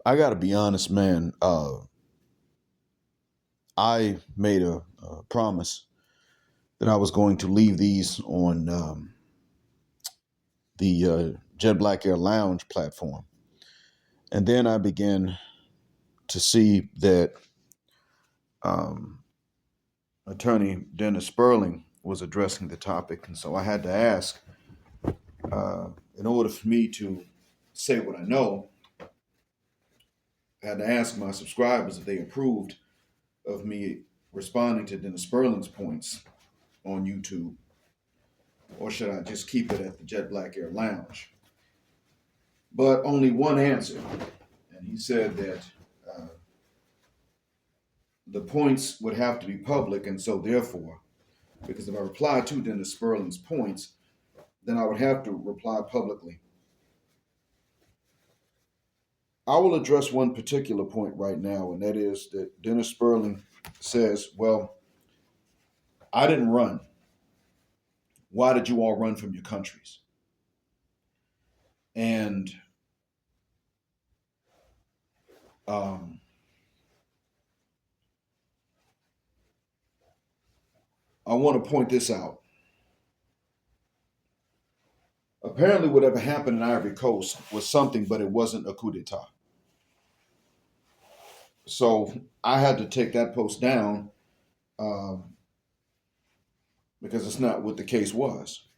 I got to be honest, man. I made a promise that I was going to leave these on the Jet Black Air Lounge platform. And then I began to see that Attorney Dennis Sperling was addressing the topic. And so I had to ask, in order for me to say what I know, I had to ask my subscribers if they approved of me responding to Dennis Sperling's points on YouTube, or should I just keep it at the Jet Black Air Lounge? But only one answer, and he said that the points would have to be public, and so therefore, because if I reply to Dennis Sperling's points, then I would have to reply publicly. I will address one particular point right now, and that is that Dennis Sperling says, well, I didn't run. Why did you all run from your countries? And I want to point this out. Apparently, whatever happened in Ivory Coast was something, but it wasn't a coup d'etat. So I had to take that post down because it's not what the case was.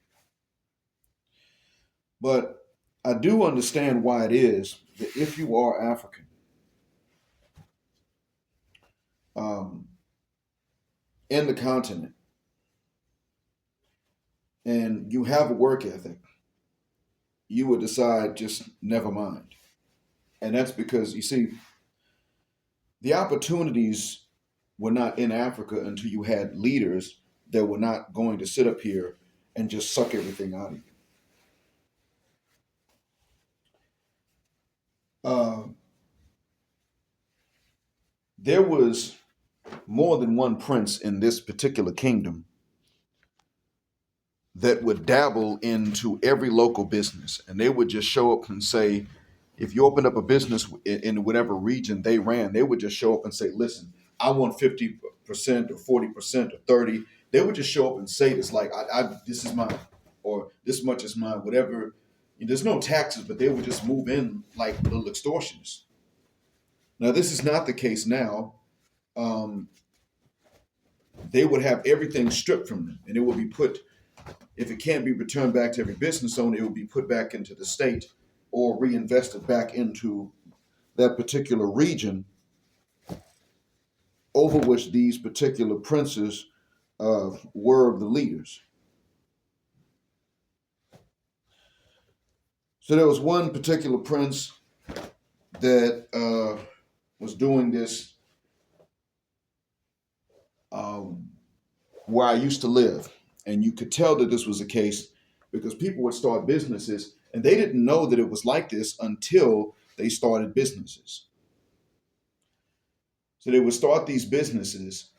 But I do understand why it is that if you are African, in the continent, and you have a work ethic, you would decide just never mind. And that's because, you see, the opportunities were not in Africa until you had leaders that were not going to sit up here and just suck everything out of you. There was more than one prince in this particular kingdom that would dabble into every local business, and they would just show up and say, if you opened up a business in whatever region they ran, they would just show up and say, listen, I want 50% or 40% or 30. They would just show up and say this, like, this is mine, or this much is mine, whatever. There's no taxes, but they would just move in like little extortionists. Now, this is not the case now. They would have everything stripped from them, and it would be put, if it can't be returned back to every business owner, it will be put back into the state or reinvested back into that particular region over which these particular princes were the leaders. So there was one particular prince that was doing this where I used to live. And you could tell that this was the case because people would start businesses and they didn't know that it was like this until they started businesses. So they would start these businesses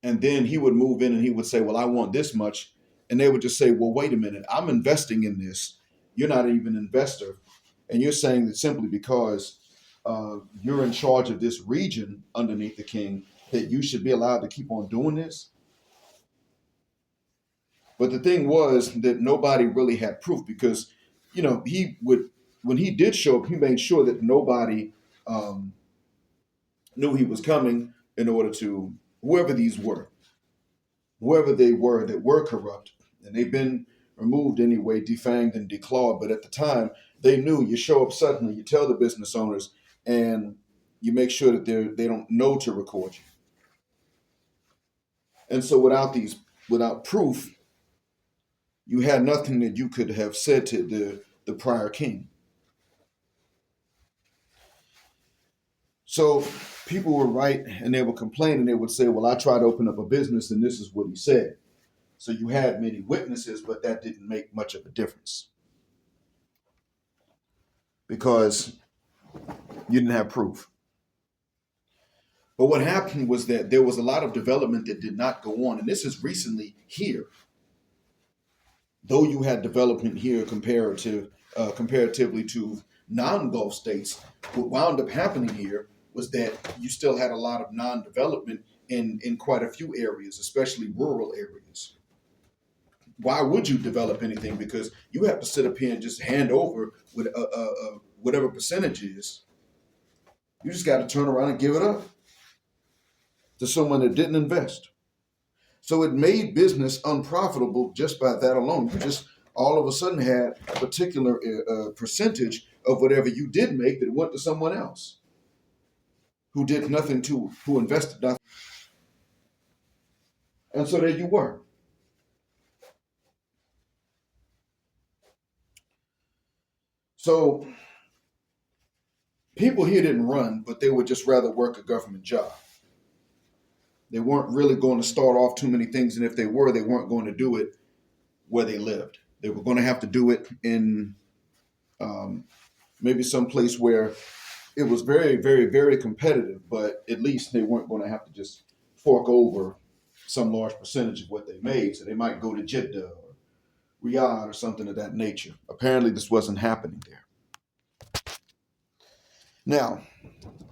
and then he would move in and he would say, well, I want this much. And they would just say, well, wait a minute, I'm investing in this. You're not even an investor. And you're saying that simply because you're in charge of this region underneath the king, that you should be allowed to keep on doing this. But the thing was that nobody really had proof because, he would, when he did show up, he made sure that nobody knew he was coming in order to, whoever they were that were corrupt, and they've been removed anyway, defanged and declawed. But at the time, they knew you show up suddenly, you tell the business owners, and you make sure that they don't know to record you. And so without proof, you had nothing that you could have said to the prior king. So people would write and they would complain and they would say, well, I tried to open up a business and this is what he said. So you had many witnesses, but that didn't make much of a difference because you didn't have proof. But what happened was that there was a lot of development that did not go on. And this is recently here. Though you had development here comparatively to non-Gulf states, what wound up happening here was that you still had a lot of non-development in quite a few areas, especially rural areas. Why would you develop anything? Because you have to sit up here and just hand over with whatever percentage is. You just got to turn around and give it up to someone that didn't invest. So it made business unprofitable just by that alone. You just all of a sudden had a particular percentage of whatever you did make that went to someone else who did nothing to, who invested nothing. And so there you were. So people here didn't run, but they would just rather work a government job. They weren't really going to start off too many things, and if they were, they weren't going to do it where they lived. They were going to have to do it in maybe some place where it was very, very, very competitive, but at least they weren't going to have to just fork over some large percentage of what they made. So they might go to Jeddah or Riyadh or something of that nature. Apparently, this wasn't happening there. Now,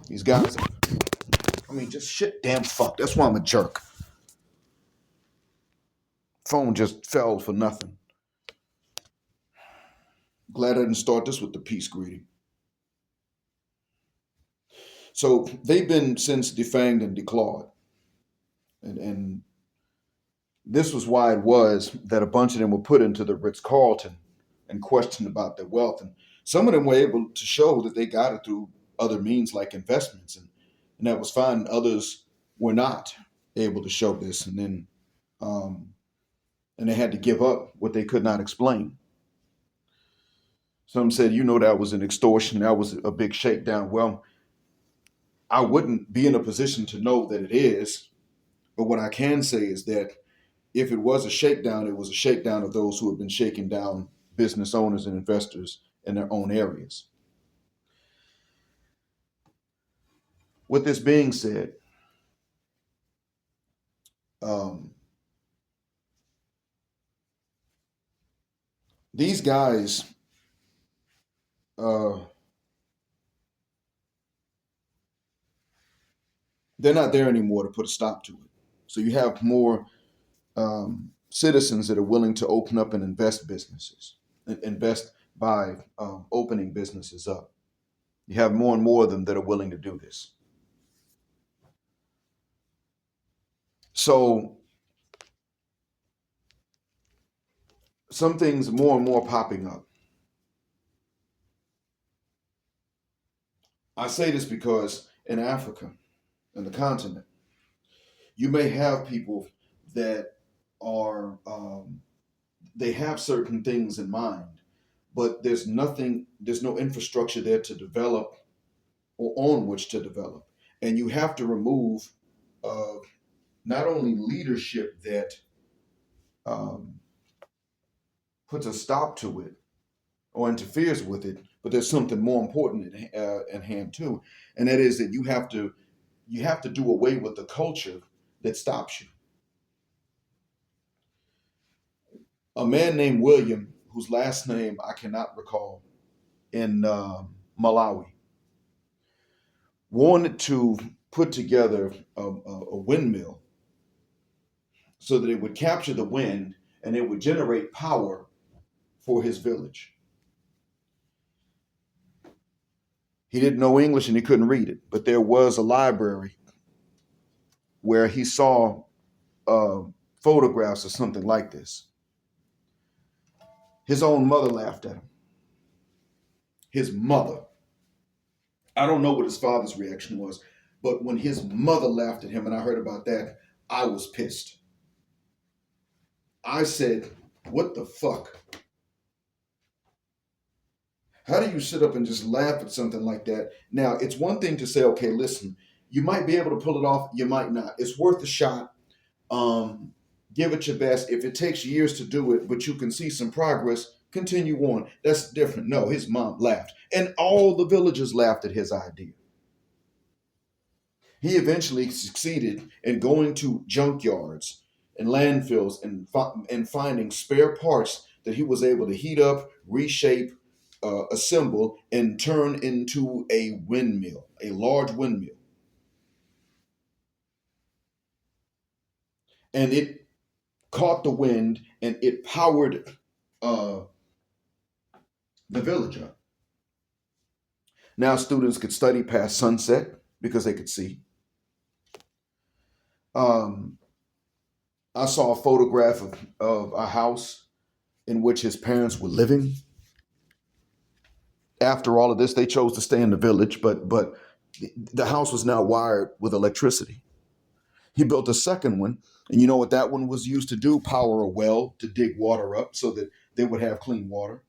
these guys, just shit, damn fuck. That's why I'm a jerk. Phone just fell for nothing. Glad I didn't start this with the peace greeting. So they've been since defanged and declawed. And this was why it was that a bunch of them were put into the Ritz-Carlton and questioned about their wealth. And some of them were able to show that they got it through other means like investments. And that was fine. Others were not able to show this. And then and they had to give up what they could not explain. Some said, that was an extortion. That was a big shakedown. Well, I wouldn't be in a position to know that it is. But what I can say is that if it was a shakedown, it was a shakedown of those who have been shaking down business owners and investors in their own areas. With this being said, these guys, they're not there anymore to put a stop to it. So you have more citizens that are willing to open up and invest by opening businesses up. You have more and more of them that are willing to do this. So some things more and more popping up. I say this because in Africa, in the continent, you may have people that are, they have certain things in mind, but there's no infrastructure there to develop or on which to develop. And you have to remove not only leadership that puts a stop to it or interferes with it, but there's something more important at hand too, and that is that you have to do away with the culture that stops you. A man named William, whose last name I cannot recall, in Malawi, wanted to put together a windmill so that it would capture the wind and it would generate power for his village. He didn't know English and he couldn't read it, but there was a library where he saw photographs of something like this. His own mother laughed at him. His mother. I don't know what his father's reaction was, but when his mother laughed at him and I heard about that, I was pissed. I said, what the fuck? How do you sit up and just laugh at something like that? Now, it's one thing to say, okay, listen, you might be able to pull it off, you might not. It's worth a shot. Give it your best. If it takes years to do it, but you can see some progress, continue on. That's different. No, his mom laughed. And all the villagers laughed at his idea. He eventually succeeded in going to junkyards and landfills and finding spare parts that he was able to heat up, reshape, assemble and turn into a windmill, a large windmill. And it caught the wind and it powered uh, the village up. Now students could study past sunset because they could see. Um, I saw a photograph of a house in which his parents were living. After all of this, they chose to stay in the village, but the house was now wired with electricity. He built a second one, and you know what that one was used to do? Power a well to dig water up so that they would have clean water.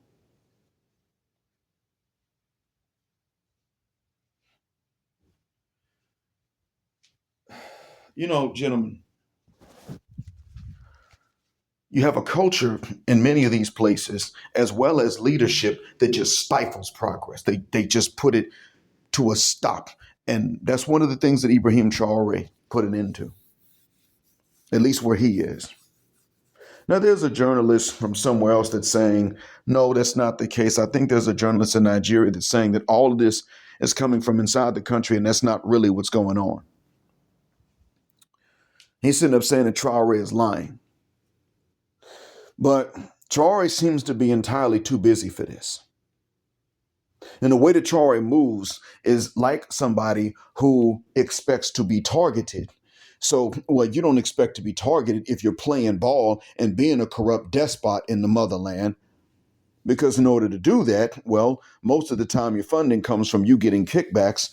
You know, gentlemen, you have a culture in many of these places, as well as leadership, that just stifles progress. They just put it to a stop. And that's one of the things that Ibrahim Traore put an end to, at least where he is. Now, there's a journalist from somewhere else that's saying, no, that's not the case. I think there's a journalist in Nigeria that's saying that all of this is coming from inside the country, and that's not really what's going on. He's sitting up saying that Traore is lying. But Traore seems to be entirely too busy for this. And the way that Traore moves is like somebody who expects to be targeted. So, well, you don't expect to be targeted if you're playing ball and being a corrupt despot in the motherland. Because in order to do that, well, most of the time your funding comes from you getting kickbacks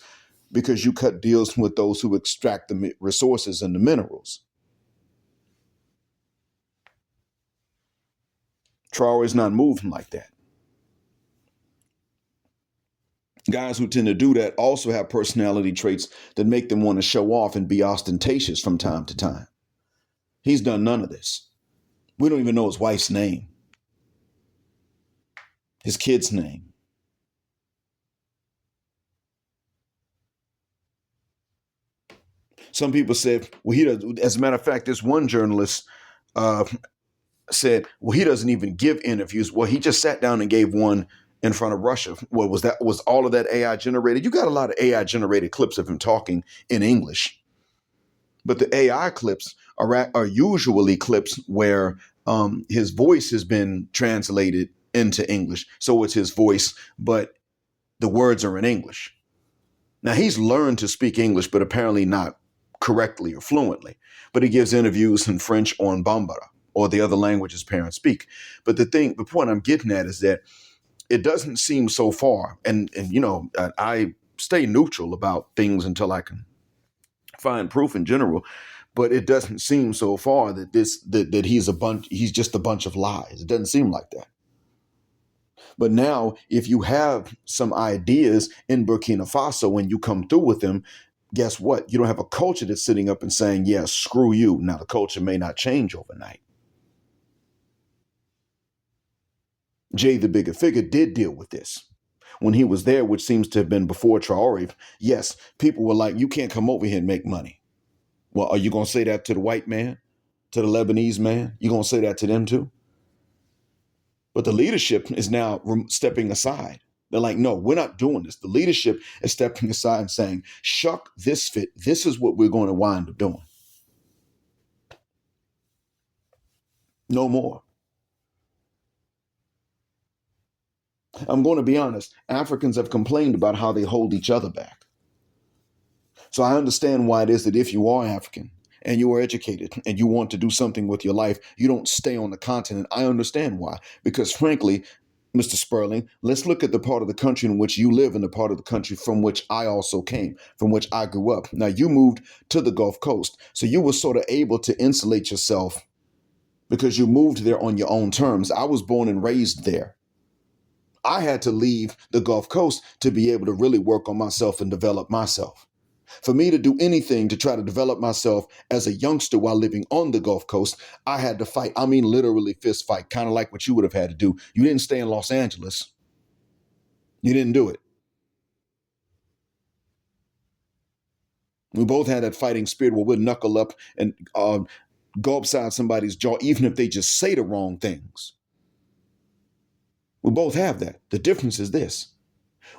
because you cut deals with those who extract the resources and the minerals. Traore is not moving like that. Guys who tend to do that also have personality traits that make them want to show off and be ostentatious from time to time. He's done none of this. We don't even know his wife's name, his kid's name. Some people said, well, he does. As a matter of fact, this one journalist said, well, he doesn't even give interviews. Well, he just sat down and gave one in front of Russia. What was that? Was all of that AI generated? You got a lot of AI generated clips of him talking in English, but the AI clips are usually clips where his voice has been translated into English. So it's his voice, but the words are in English. Now he's learned to speak English, but apparently not correctly or fluently. But he gives interviews in French or in Bambara or the other languages parents speak. But the point I'm getting at is that it doesn't seem so far, and you know, I stay neutral about things until I can find proof in general. But it doesn't seem so far that that he's just a bunch of lies. It doesn't seem like that. But now, if you have some ideas in Burkina Faso and you come through with them, guess what? You don't have a culture that's sitting up and saying, yeah, screw you. Now, the culture may not change overnight. Jay, the bigger figure, did deal with this. When he was there, which seems to have been before Traore, yes, people were like, you can't come over here and make money. Well, are you going to say that to the white man, to the Lebanese man? You going to say that to them too? But the leadership is now stepping aside. They're like, no, we're not doing this. The leadership is stepping aside and saying, shuck this fit. This is what we're going to wind up doing. No more. I'm going to be honest. Africans have complained about how they hold each other back. So I understand why it is that if you are African and you are educated and you want to do something with your life, you don't stay on the continent. I understand why. Because frankly, Mr. Sperling, let's look at the part of the country in which you live and the part of the country from which I also came, from which I grew up. Now, you moved to the Gulf Coast, so you were sort of able to insulate yourself because you moved there on your own terms. I was born and raised there. I had to leave the Gulf Coast to be able to really work on myself and develop myself. For me to do anything to try to develop myself as a youngster while living on the Gulf Coast, I had to fight. I mean, literally fist fight, kind of like what you would have had to do. You didn't stay in Los Angeles. You didn't do it. We both had that fighting spirit where we'd knuckle up and go upside somebody's jaw, even if they just say the wrong things. We both have that. The difference is this.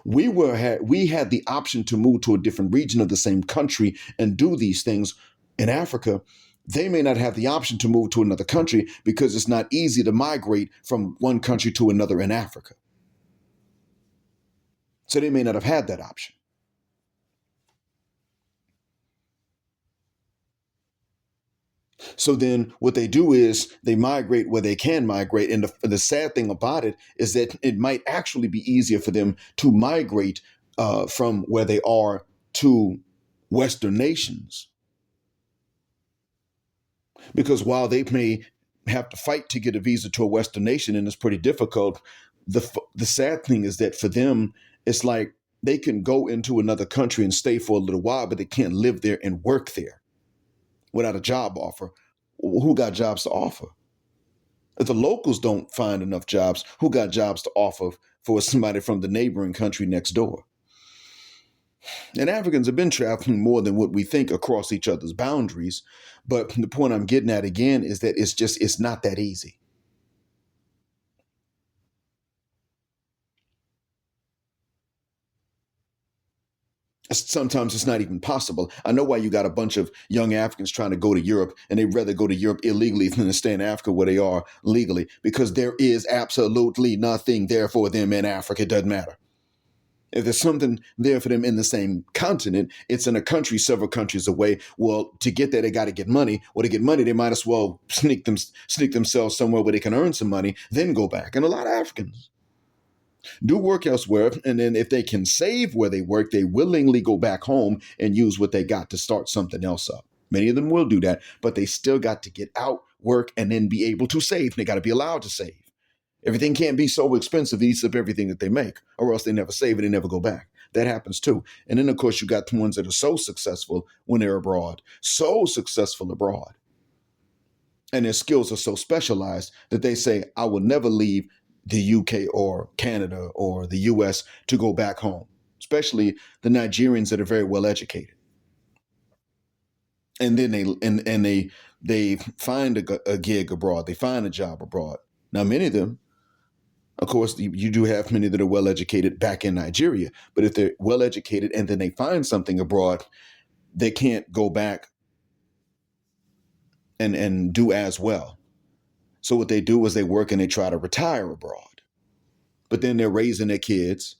We had the option to move to a different region of the same country and do these things. In Africa, they may not have the option to move to another country because it's not easy to migrate from one country to another in Africa. So they may not have had that option. So then what they do is they migrate where they can migrate. And the sad thing about it is that it might actually be easier for them to migrate from where they are to Western nations. Because while they may have to fight to get a visa to a Western nation, and it's pretty difficult, the sad thing is that for them, it's like they can go into another country and stay for a little while, but they can't live there and work there without a job offer. Who got jobs to offer? If the locals don't find enough jobs, who got jobs to offer for somebody from the neighboring country next door? And Africans have been traveling more than what we think across each other's boundaries. But the point I'm getting at again is that it's not that easy. Sometimes it's not even possible. I know why you got a bunch of young Africans trying to go to Europe, and they'd rather go to Europe illegally than to stay in Africa where they are legally, because there is absolutely nothing there for them in Africa. It doesn't matter. If there's something there for them in the same continent, it's in a country several countries away. Well, to get there, they got to get money. Well, to get money, they might as well sneak themselves somewhere where they can earn some money, then go back. And a lot of Africans do work elsewhere, and then if they can save where they work, they willingly go back home and use what they got to start something else up. Many of them will do that, but they still got to get out, work, and then be able to save. They got to be allowed to save. Everything can't be so expensive, they eat up everything that they make, or else they never save it, they never go back. That happens too. And then, of course, you got the ones that are so successful when they're abroad, so successful abroad, and their skills are so specialized that they say, I will never leave the UK or Canada or the US to go back home, especially the Nigerians that are very well educated. And then they find a gig abroad, they find a job abroad. Now, many of them, of course, you do have many that are well educated back in Nigeria, but if they're well educated and then they find something abroad, they can't go back and do as well. So what they do is they work and they try to retire abroad, but then they're raising their kids.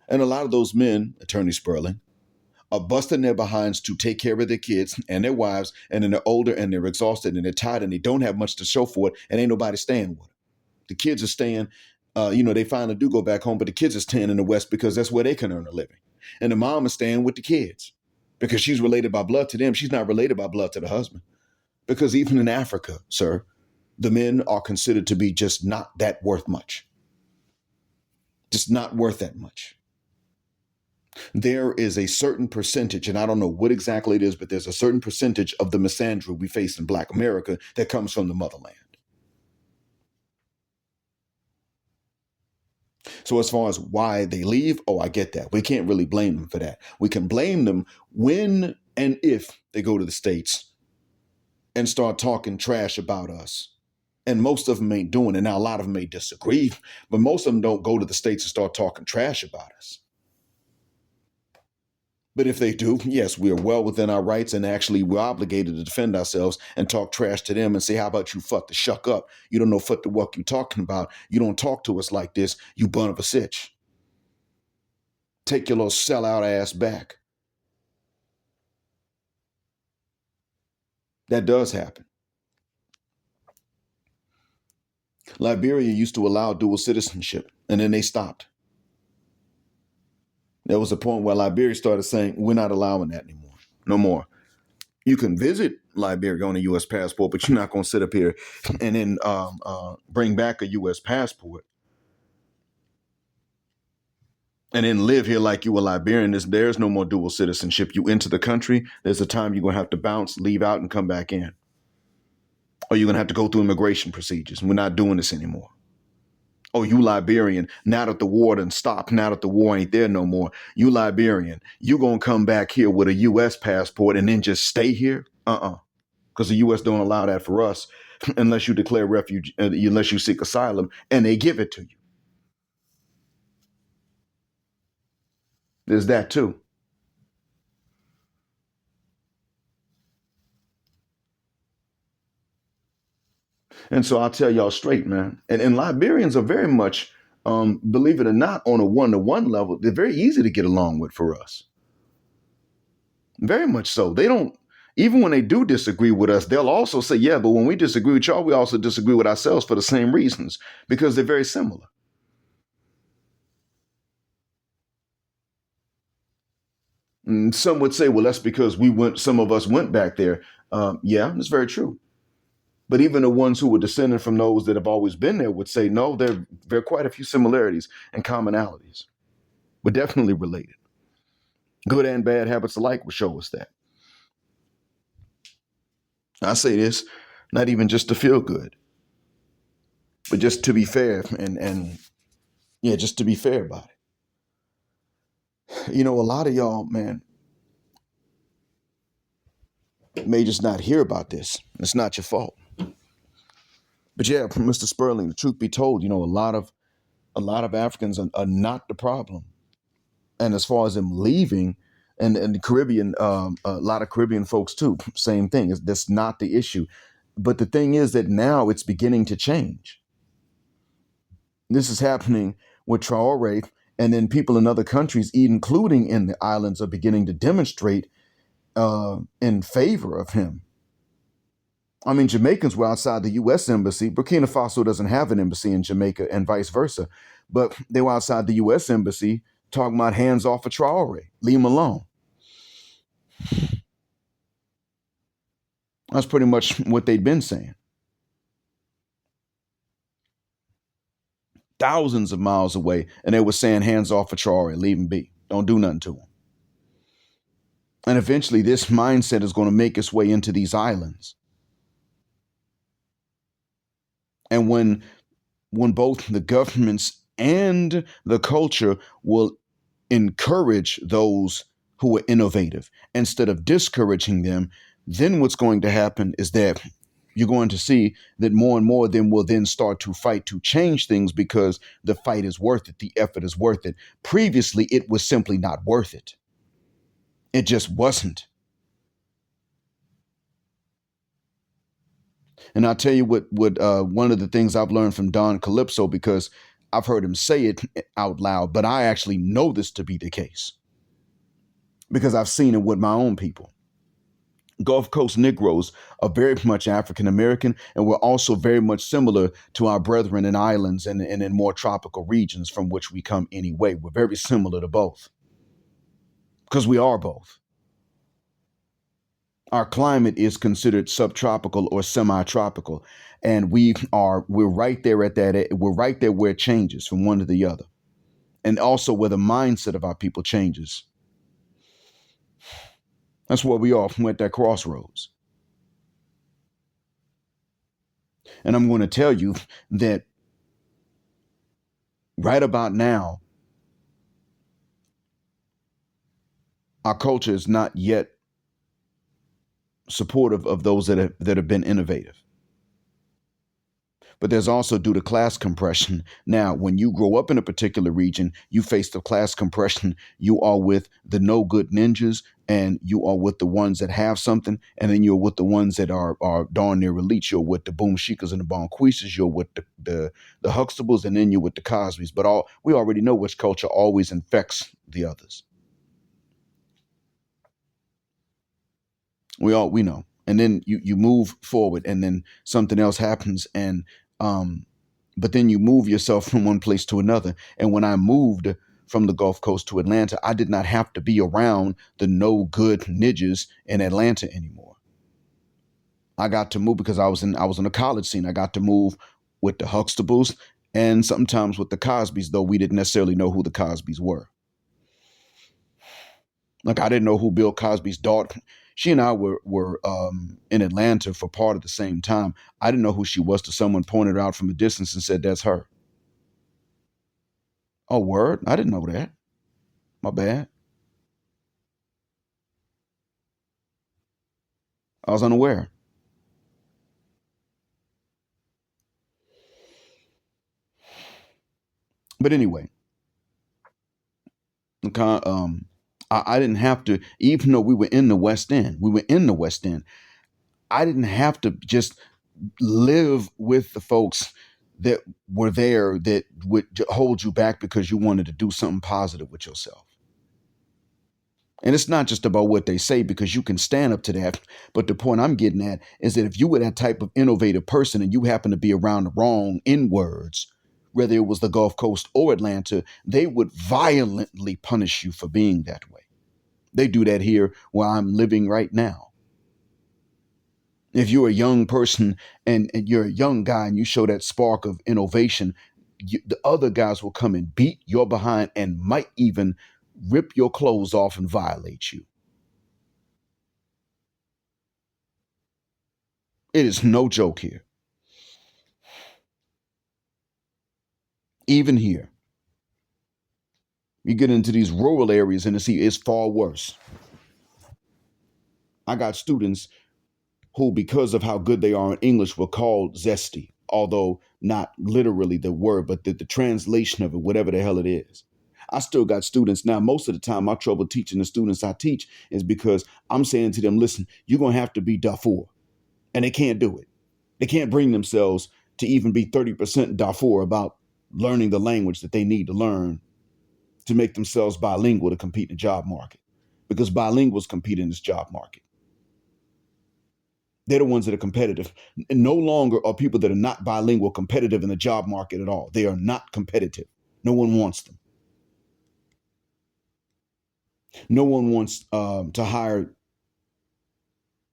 And a lot of those men, Attorney Sperling, are busting their behinds to take care of their kids and their wives. And then they're older and they're exhausted and they're tired and they don't have much to show for it. And ain't nobody staying with them. The kids are staying, they finally do go back home, but the kids are staying in the West because that's where they can earn a living. And the mom is staying with the kids because she's related by blood to them. She's not related by blood to the husband. Because even in Africa, sir, the men are considered to be just not that worth much. Just not worth that much. There is a certain percentage, and I don't know what exactly it is, but there's a certain percentage of the misandry we face in Black America that comes from the motherland. So as far as why they leave, I get that. We can't really blame them for that. We can blame them when and if they go to the States and start talking trash about us. And most of them ain't doing it. Now, a lot of them may disagree, but most of them don't go to the States and start talking trash about us. But if they do, yes, we are well within our rights, and actually we're obligated to defend ourselves and talk trash to them and say, how about you fuck the shuck up? You don't know fuck the what you talking about. You don't talk to us like this, you bun of a sitch. Take your little sellout ass back. That does happen. Liberia used to allow dual citizenship, and then they stopped. There was a point where Liberia started saying, we're not allowing that anymore. No more. You can visit Liberia on a U.S. passport, but you're not going to sit up here and then bring back a U.S. passport and then live here like you were Liberian. There's no more dual citizenship. You enter the country, there's a time you're going to have to bounce, leave out, and come back in. Or you're going to have to go through immigration procedures. We're not doing this anymore. Oh, you Liberian, now that the war done stopped, now that the war ain't there no more, you Liberian, you gonna come back here with a U.S. passport and then just stay here? Because the U.S. don't allow that for us unless you declare refuge, unless you seek asylum, and they give it to you. There's that too. And so I'll tell y'all straight, man. And Liberians are very much, believe it or not, on a one-to-one level, they're very easy to get along with for us. Very much so. They don't, even when they do disagree with us, they'll also say, yeah, but when we disagree with y'all, we also disagree with ourselves for the same reasons, because they're very similar. And some would say, well, that's because some of us went back there. Yeah, that's very true. But even the ones who were descended from those that have always been there would say, no, there are quite a few similarities and commonalities, but definitely related. Good and bad habits alike will show us that. I say this, not even just to feel good, but just to be fair and yeah, just to be fair about it. A lot of y'all, man, may just not hear about this. It's not your fault. But yeah, Mr. Sperling, the truth be told, a lot of Africans are not the problem. And as far as them leaving, and the Caribbean, a lot of Caribbean folks too, same thing. That's not the issue. But the thing is that now it's beginning to change. This is happening with Traore, and then people in other countries, including in the islands, are beginning to demonstrate in favor of him. I mean, Jamaicans were outside the U.S. embassy. Burkina Faso doesn't have an embassy in Jamaica, and vice versa. But they were outside the U.S. embassy talking about hands off of Traore, leave him alone. That's pretty much what they'd been saying. Thousands of miles away, and they were saying hands off of Traore, leave him be. Don't do nothing to him. And eventually this mindset is going to make its way into these islands. And when both the governments and the culture will encourage those who are innovative instead of discouraging them, then what's going to happen is that you're going to see that more and more of them will then start to fight to change things because the fight is worth it. The effort is worth it. Previously, it was simply not worth it. It just wasn't. And I'll tell you what one of the things I've learned from Don Calypso, because I've heard him say it out loud, but I actually know this to be the case because I've seen it with my own people. Gulf Coast Negroes are very much African American, and we're also very much similar to our brethren in islands and in more tropical regions from which we come anyway. We're very similar to both because we are both. Our climate is considered subtropical or semi-tropical, and we're right there at that. We're right there where it changes from one to the other, and also where the mindset of our people changes. That's where we are. We're at that crossroads. And I'm going to tell you that right about now, our culture is not yet supportive of those that have been innovative. But there's also due to class compression. Now, when you grow up in a particular region, you face the class compression. You are with the no good ninjas, and you are with the ones that have something, and then you're with the ones that are darn near elites. You're with the boom shikas and the bonquistas. You're with the Huxtables, and then you're with the Cosbys. But we already know which culture always infects the others. We know. And then you move forward, and then something else happens, and but then you move yourself from one place to another. And when I moved from the Gulf Coast to Atlanta, I did not have to be around the no good ninjas in Atlanta anymore. I got to move because I was in the college scene. I got to move with the Huxtables and sometimes with the Cosbys, though we didn't necessarily know who the Cosbys were. Like I didn't know who Bill Cosby's daughter. She and I were in Atlanta for part of the same time. I didn't know who she was till someone pointed her out from a distance and said, "That's her." Oh, word? I didn't know that. My bad. I was unaware. But anyway, I didn't have to, even though we were in the West End, I didn't have to just live with the folks that were there that would hold you back because you wanted to do something positive with yourself. And it's not just about what they say, because you can stand up to that. But the point I'm getting at is that if you were that type of innovative person and you happen to be around the wrong N words, whether it was the Gulf Coast or Atlanta, they would violently punish you for being that way. They do that here where I'm living right now. If you're a young person and you're a young guy and you show that spark of innovation, the other guys will come and beat your behind and might even rip your clothes off and violate you. It is no joke here. Even here, you get into these rural areas and it's far worse. I got students who, because of how good they are in English, were called zesty, although not literally the word, but the translation of it, whatever the hell it is. I still got students now. Most of the time, my trouble teaching the students I teach is because I'm saying to them, listen, you're going to have to be Darfur. And they can't do it. They can't bring themselves to even be 30% Darfur about learning the language that they need to learn to make themselves bilingual to compete in the job market, because bilinguals compete in this job market. They're the ones that are competitive. No longer are people that are not bilingual competitive in the job market at all. They are not competitive. No one wants them. No one wants to hire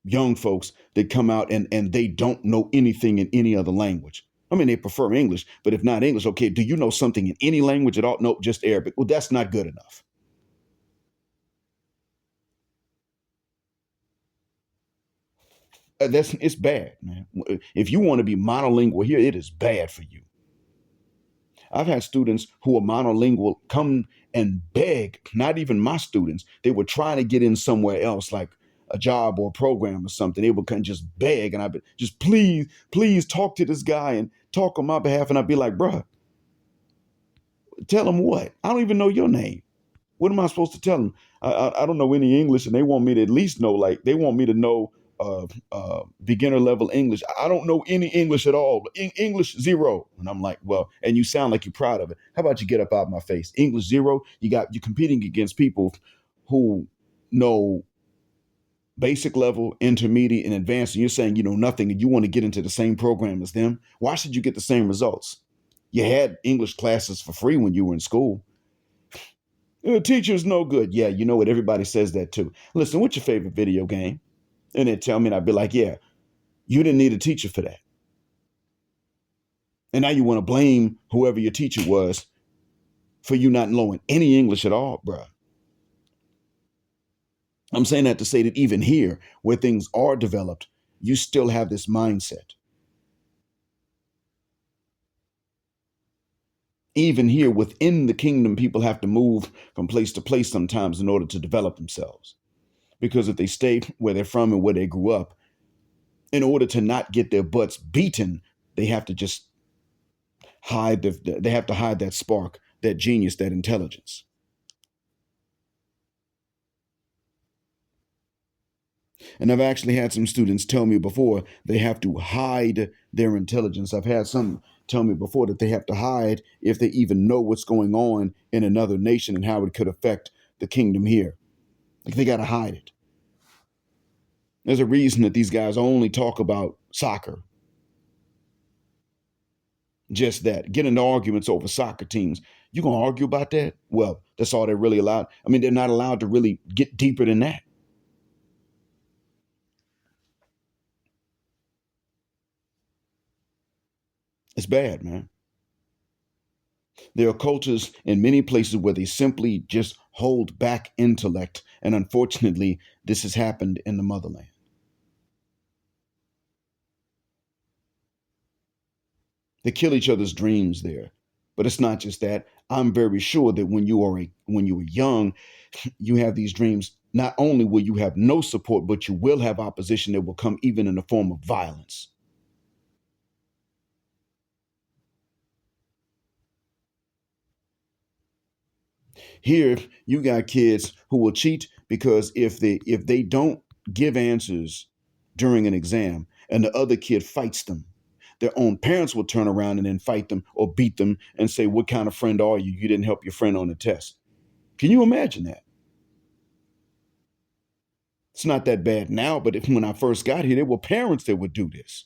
young folks that come out and they don't know anything in any other language. I mean, they prefer English, but if not English, okay, do you know something in any language at all? Nope, just Arabic. Well, that's not good enough. It's bad, man. If you want to be monolingual here, it is bad for you. I've had students who are monolingual come and beg, not even my students. They were trying to get in somewhere else, like a job or a program or something. They would come just beg, and I'd be just, please talk to this guy and talk on my behalf. And I'd be like, bruh, tell him what? I don't even know your name. What am I supposed to tell them? I don't know any English, and they want me to at least know, like, they want me to know beginner level English. I don't know any English at all. English zero. And I'm like, well, and you sound like you're proud of it. How about you get up out of my face? English zero. You're competing against people who know basic level, intermediate, and advanced, and you're saying you know nothing, and you want to get into the same program as them. Why should you get the same results? You had English classes for free when you were in school. The teacher's no good. Yeah, you know what? Everybody says that too. Listen, what's your favorite video game? And they'd tell me, and I'd be like, yeah, you didn't need a teacher for that. And now you want to blame whoever your teacher was for you not knowing any English at all, bruh. I'm saying that to say that even here, where things are developed, you still have this mindset. Even here within the kingdom, people have to move from place to place sometimes in order to develop themselves. Because if they stay where they're from and where they grew up, in order to not get their butts beaten, they have to just they have to hide that spark, that genius, that intelligence. And I've actually had some students tell me before they have to hide their intelligence. I've had some tell me before that they have to hide if they even know what's going on in another nation and how it could affect the kingdom here. Like, they got to hide it. There's a reason that these guys only talk about soccer. Just that. Get into arguments over soccer teams. You gonna argue about that? Well, that's all they're really allowed. I mean, they're not allowed to really get deeper than that. It's bad, man. There are cultures in many places where they simply just hold back intellect. And unfortunately, this has happened in the motherland. They kill each other's dreams there. But it's not just that. I'm very sure that when you were young, you have these dreams. Not only will you have no support, but you will have opposition that will come even in the form of violence. Here, you got kids who will cheat because if they don't give answers during an exam and the other kid fights them, their own parents will turn around and then fight them or beat them and say, "What kind of friend are you? You didn't help your friend on the test." Can you imagine that? It's not that bad now, but when I first got here, there were parents that would do this.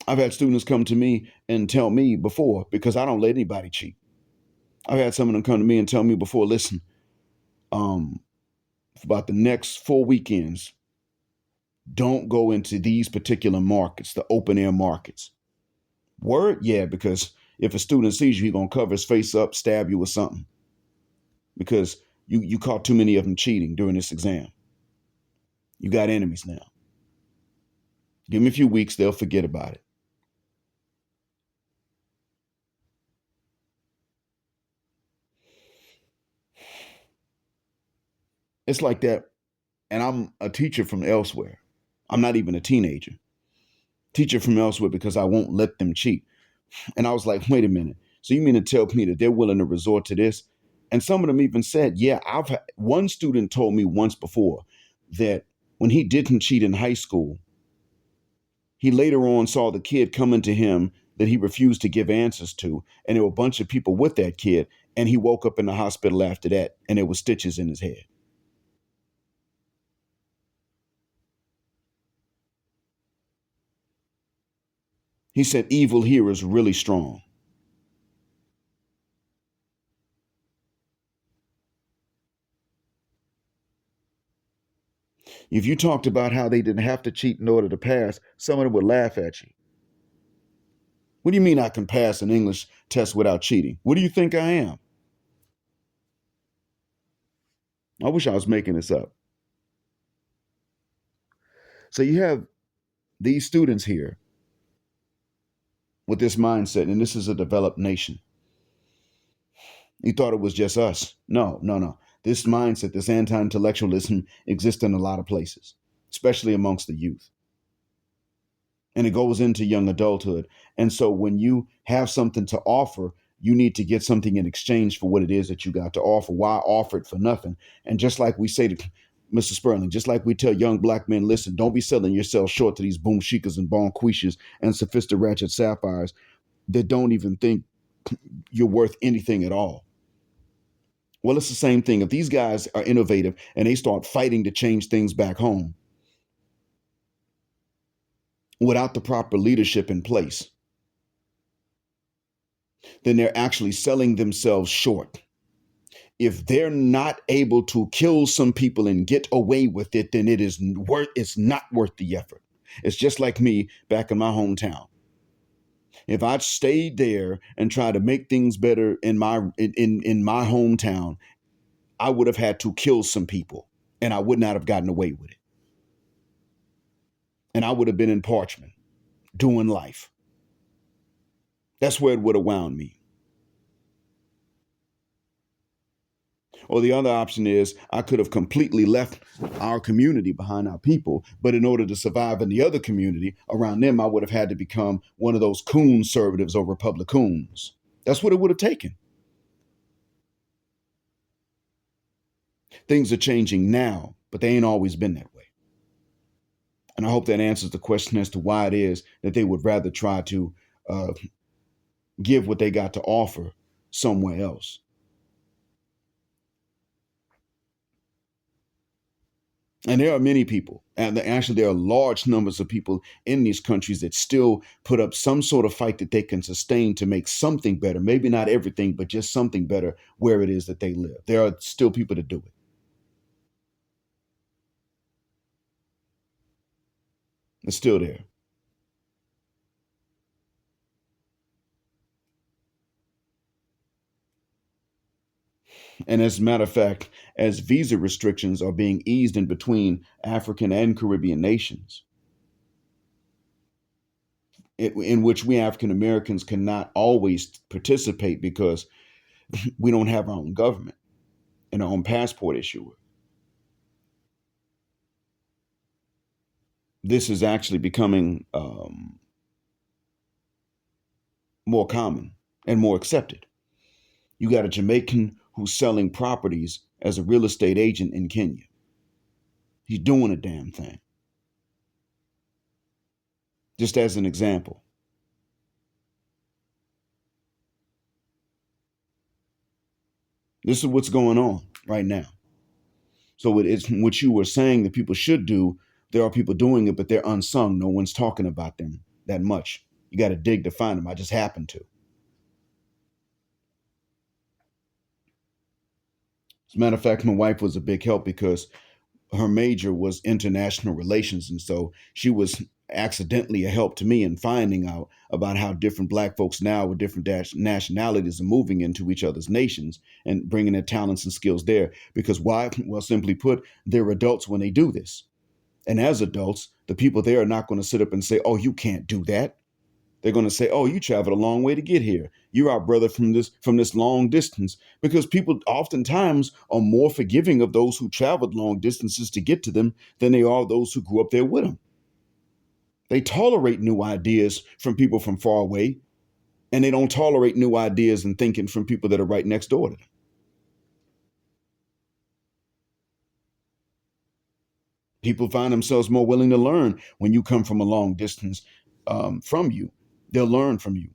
I've had students come to me and tell me before, because I don't let anybody cheat. I've had some of them come to me and tell me before, listen, um, for about the next 4 weekends, don't go into these particular markets, the open air markets. Word? Yeah, because if a student sees you, he's gonna cover his face up, stab you with something. Because you caught too many of them cheating during this exam. You got enemies now. Give them a few weeks, they'll forget about it. It's like that. And I'm a teacher from elsewhere. I'm not even a teenager. Teacher from elsewhere because I won't let them cheat. And I was like, wait a minute. So you mean to tell me that they're willing to resort to this? And some of them even said, yeah, one student told me once before that when he didn't cheat in high school, he later on saw the kid coming to him that he refused to give answers to. And there were a bunch of people with that kid. And he woke up in the hospital after that, and there were stitches in his head. He said, evil here is really strong. If you talked about how they didn't have to cheat in order to pass, some of them would laugh at you. What do you mean I can pass an English test without cheating? What do you think I am? I wish I was making this up. So you have these students here with this mindset, and this is a developed nation. You thought it was just us. No, no, no. This mindset, this anti-intellectualism exists in a lot of places, especially amongst the youth. And it goes into young adulthood. And so when you have something to offer, you need to get something in exchange for what it is that you got to offer. Why offer it for nothing? And just like we say to Mr. Sperling, just like we tell young black men, listen, don't be selling yourself short to these boom shikas and bonquishas and sophisticated ratchet sapphires that don't even think you're worth anything at all. Well, it's the same thing. If these guys are innovative and they start fighting to change things back home without the proper leadership in place, then they're actually selling themselves short. If they're not able to kill some people and get away with it, then it's not worth the effort. It's just like me back in my hometown. If I'd stayed there and tried to make things better in my hometown, I would have had to kill some people and I would not have gotten away with it. And I would have been in Parchment doing life. That's where it would have wound me. Or the other option is I could have completely left our community behind, our people. But in order to survive in the other community around them, I would have had to become one of those conservatives or Republicans. That's what it would have taken. Things are changing now, but they ain't always been that way. And I hope that answers the question as to why it is that they would rather try to give what they got to offer somewhere else. And there are many people, and actually there are large numbers of people in these countries that still put up some sort of fight that they can sustain to make something better. Maybe not everything, but just something better where it is that they live. There are still people that do it. It's still there. And as a matter of fact, as visa restrictions are being eased in between African and Caribbean nations, in which we African Americans cannot always participate because we don't have our own government and our own passport issuer. This is actually becoming more common. and more accepted. You got a Jamaican who's selling properties as a real estate agent in Kenya. He's doing a damn thing. Just as an example. This is what's going on right now. So it's what you were saying that people should do. There are people doing it, but they're unsung. No one's talking about them that much. You got to dig to find them. I just happened to. As a matter of fact, my wife was a big help because her major was international relations. And so she was accidentally a help to me in finding out about how different black folks now with different nationalities are moving into each other's nations and bringing their talents and skills there. Because why? Well, simply put, they're adults when they do this. And as adults, the people there are not going to sit up and say, oh, you can't do that. They're going to say, oh, you traveled a long way to get here. You're our brother from this long distance, because people oftentimes are more forgiving of those who traveled long distances to get to them than they are those who grew up there with them. They tolerate new ideas from people from far away, and they don't tolerate new ideas and thinking from people that are right next door to them. People find themselves more willing to learn when you come from a long distance from you. They'll learn from you.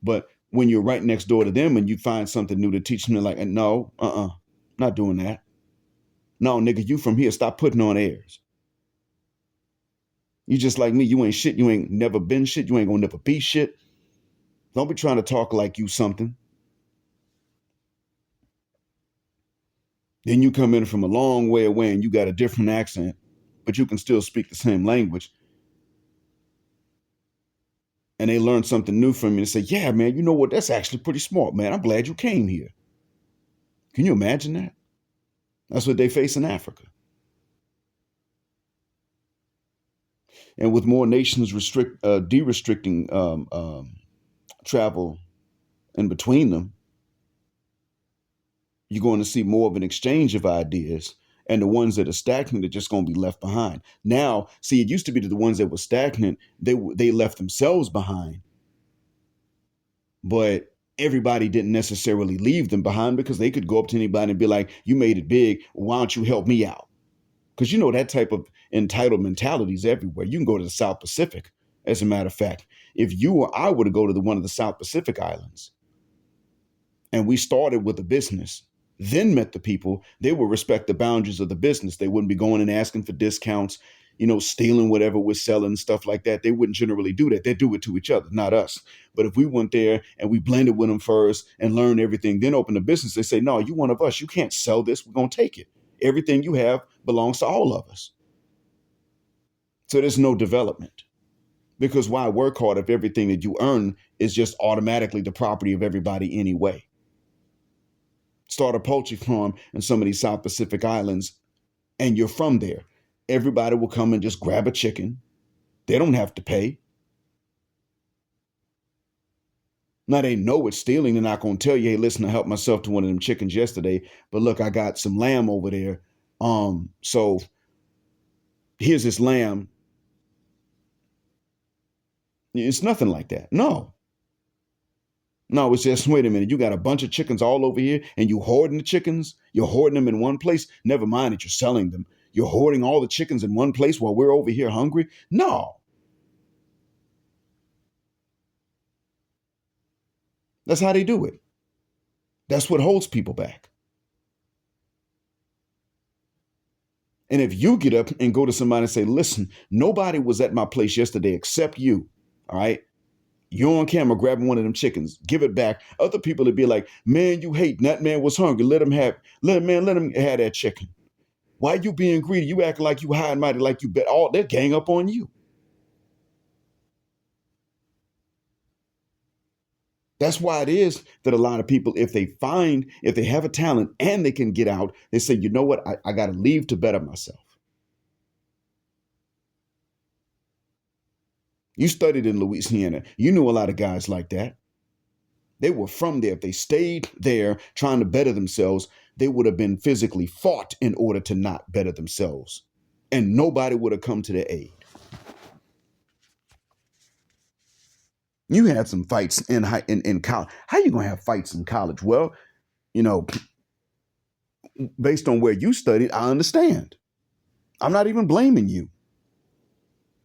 But when you're right next door to them and you find something new to teach them, they're like, no, not doing that. No, nigga, you from here. Stop putting on airs. You just like me. You ain't shit. You ain't never been shit. You ain't gonna never be shit. Don't be trying to talk like you something. Then you come in from a long way away and you got a different accent, but you can still speak the same language. And they learn something new from you and say, yeah, man, you know what? That's actually pretty smart, man. I'm glad you came here. Can you imagine that? That's what they face in Africa. And with more nations de-restricting travel in between them, you're going to see more of an exchange of ideas. And the ones that are stagnant are just going to be left behind. Now, see, it used to be that the ones that were stagnant, they left themselves behind. But everybody didn't necessarily leave them behind, because they could go up to anybody and be like, you made it big. Why don't you help me out? Because you know that type of entitled mentality is everywhere. You can go to the South Pacific. As a matter of fact, if you or I were to go to one of the South Pacific islands and we started with a business, then met the people, they would respect the boundaries of the business. They wouldn't be going and asking for discounts, stealing whatever we're selling, stuff like that. They wouldn't generally do that. They do it to each other, not us. But if we went there and we blended with them first and learned everything, then open a business, they say, no, you one of us. You can't sell this. We're going to take it. Everything you have belongs to all of us. So there's no development. Because why work hard if everything that you earn is just automatically the property of everybody anyway? Start a poultry farm in some of these South Pacific islands, and you're from there. Everybody will come and just grab a chicken. They don't have to pay. Now they know it's stealing. They're not going to tell you, hey, listen, I helped myself to one of them chickens yesterday, but look, I got some lamb over there. So here's this lamb. It's nothing like that. No, it's just, wait a minute. You got a bunch of chickens all over here and you hoarding the chickens. You're hoarding them in one place. Never mind that you're selling them. You're hoarding all the chickens in one place while we're over here hungry. No. That's how they do it. That's what holds people back. And if you get up and go to somebody and say, listen, nobody was at my place yesterday except you. All right. You're on camera grabbing one of them chickens. Give it back. Other people would be like, man, you hate that man was hungry. Let him have that chicken. Why you being greedy? You acting like you high and mighty, like you bet all that gang up on you. That's why it is that a lot of people, if they have a talent and they can get out, they say, you know what? I got to leave to better myself. You studied in Louisiana. You knew a lot of guys like that. They were from there. If they stayed there trying to better themselves, they would have been physically fought in order to not better themselves. And nobody would have come to their aid. You had some fights in college. How you gonna have fights in college? Well, you know, based on where you studied, I understand. I'm not even blaming you.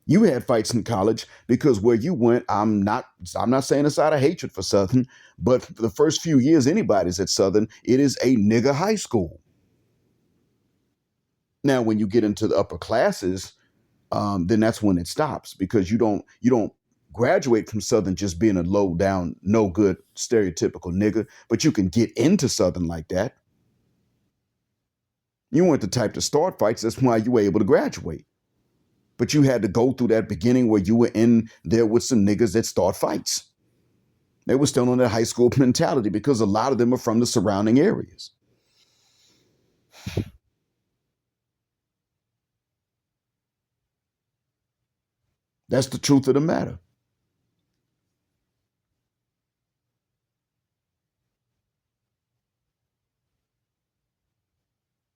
You had fights in college because where you went, I'm not saying it's out of hatred for Southern, but for the first few years anybody's at Southern, it is a nigger high school. Now, when you get into the upper classes, then that's when it stops because you don't graduate from Southern just being a low down, no good, stereotypical nigga, but you can get into Southern like that. You weren't the type to start fights. That's why you were able to graduate. But you had to go through that beginning where you were in there with some niggas that start fights. They were still on that high school mentality because a lot of them are from the surrounding areas. That's the truth of the matter.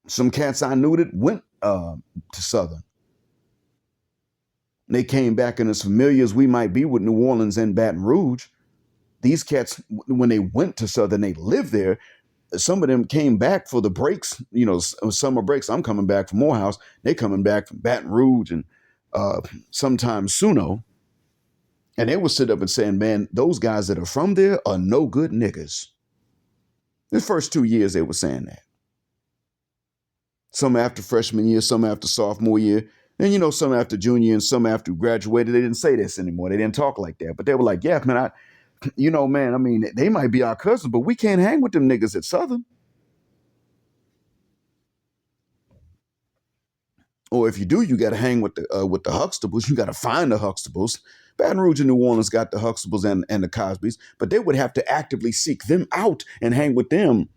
Some cats I knew that went to Southern. They came back, and as familiar as we might be with New Orleans and Baton Rouge, these cats, when they went to Southern, they lived there. Some of them came back for the breaks, summer breaks. I'm coming back from Morehouse. They coming back from Baton Rouge and sometimes Suno. And they would sit up and saying, man, those guys that are from there are no good niggas. The first 2 years they were saying that. Some after freshman year, some after sophomore year, and some after junior and some after graduated. They didn't say this anymore. They didn't talk like that. But they were like, yeah, man, man, I mean, they might be our cousins, but we can't hang with them niggas at Southern. Or if you do, you got to hang with the Huxtables. You got to find the Huxtables. Baton Rouge and New Orleans got the Huxtables and the Cosbys, but they would have to actively seek them out and hang with them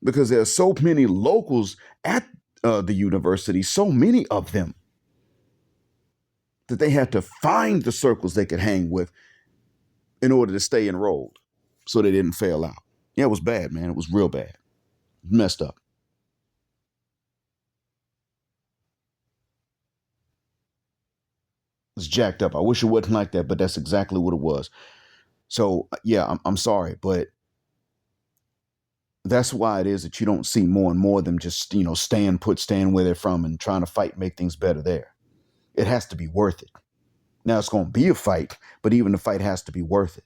because there are so many locals at the university, so many of them, that they had to find the circles they could hang with in order to stay enrolled so they didn't fail out. Yeah, it was bad, man. It was real bad. Messed up. It's jacked up. I wish it wasn't like that, but that's exactly what it was. So yeah, I'm sorry, but that's why it is that you don't see more and more of them just staying where they're from and trying to fight, make things better there. It has to be worth it. Now it's going to be a fight, but even the fight has to be worth it.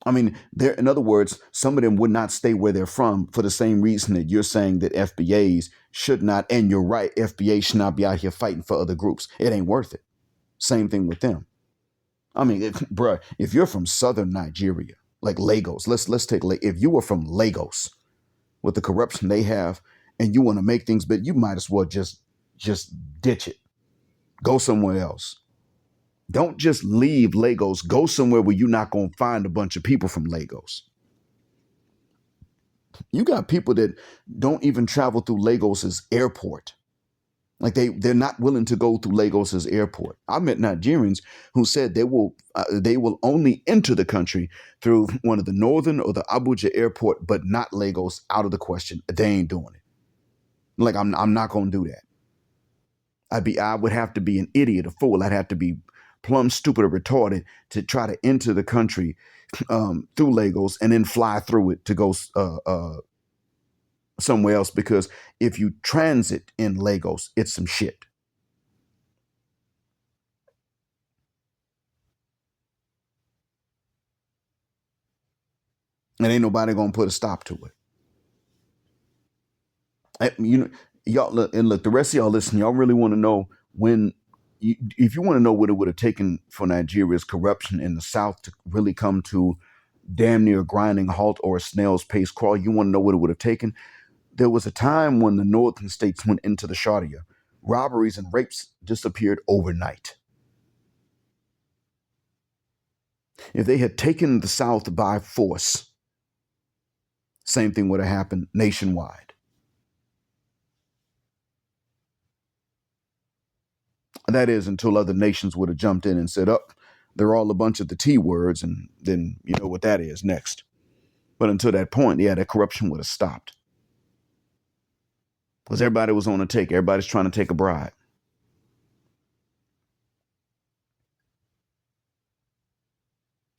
I mean, in other words, some of them would not stay where they're from for the same reason that you're saying that FBAs should not, and you're right, FBA should not be out here fighting for other groups. It ain't worth it. Same thing with them. I mean, if you're from southern Nigeria, like Lagos, let's take if you were from Lagos with the corruption they have, and you want to make things better, you might as well just ditch it. Go somewhere else. Don't just leave Lagos. Go somewhere where you're not going to find a bunch of people from Lagos. You got people that don't even travel through Lagos's airport. Like they're not willing to go through Lagos's airport. I met Nigerians who said they will only enter the country through one of the northern or the Abuja airport, but not Lagos. Out of the question. They ain't doing it. Like I'm not going to do that. I would have to be an idiot, a fool. I'd have to be plumb stupid or retarded to try to enter the country through Lagos and then fly through it to go somewhere else, because if you transit in Lagos, it's some shit. And ain't nobody gonna put a stop to it. Y'all look, and look, the rest of y'all listen, y'all really want to know if you want to know what it would have taken for Nigeria's corruption in the South to really come to damn near a grinding halt or a snail's pace crawl, you want to know what it would have taken? There was a time when the northern states went into the Sharia. Robberies and rapes disappeared overnight. If they had taken the South by force, same thing would have happened nationwide. That is, until other nations would have jumped in and said, oh, they're all a bunch of the T words, and then you know what that is next. But until that point, yeah, that corruption would have stopped. Because everybody was on a take. Everybody's trying to take a bribe.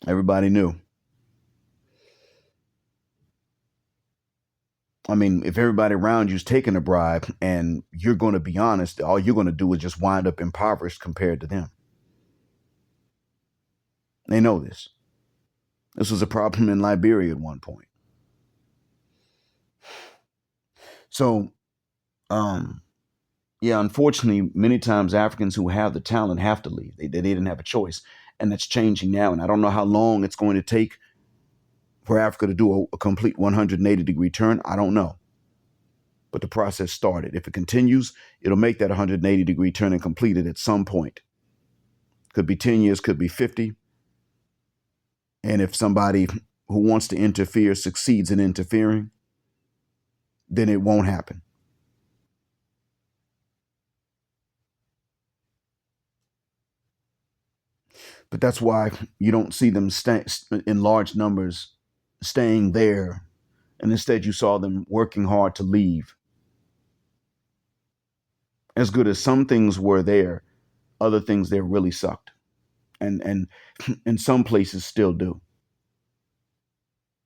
Everybody knew. I mean, if everybody around you's taking a bribe and you're going to be honest, all you're going to do is just wind up impoverished compared to them. They know this. This was a problem in Liberia at one point. So, yeah, unfortunately, many times Africans who have the talent have to leave. They didn't have a choice. And that's changing now. And I don't know how long it's going to take for Africa to do a complete 180-degree turn. I don't know. But the process started. If it continues, it'll make that 180-degree turn and complete it at some point. Could be 10 years, could be 50. And if somebody who wants to interfere succeeds in interfering, then it won't happen. But that's why you don't see them in large numbers staying there. And instead, you saw them working hard to leave. As good as some things were there, other things there really sucked. And in some places still do.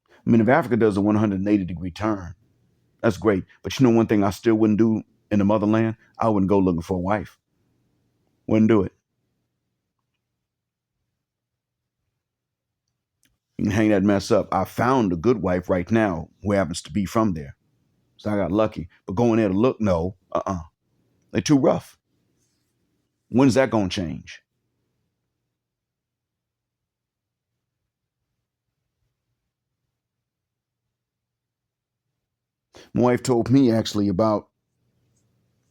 I mean, if Africa does a 180-degree turn, that's great. But you know one thing I still wouldn't do in the motherland? I wouldn't go looking for a wife. Wouldn't do it. You can hang that mess up. I found a good wife right now who happens to be from there. So I got lucky. But going there to look, no. They're too rough. When's that going to change? My wife told me actually about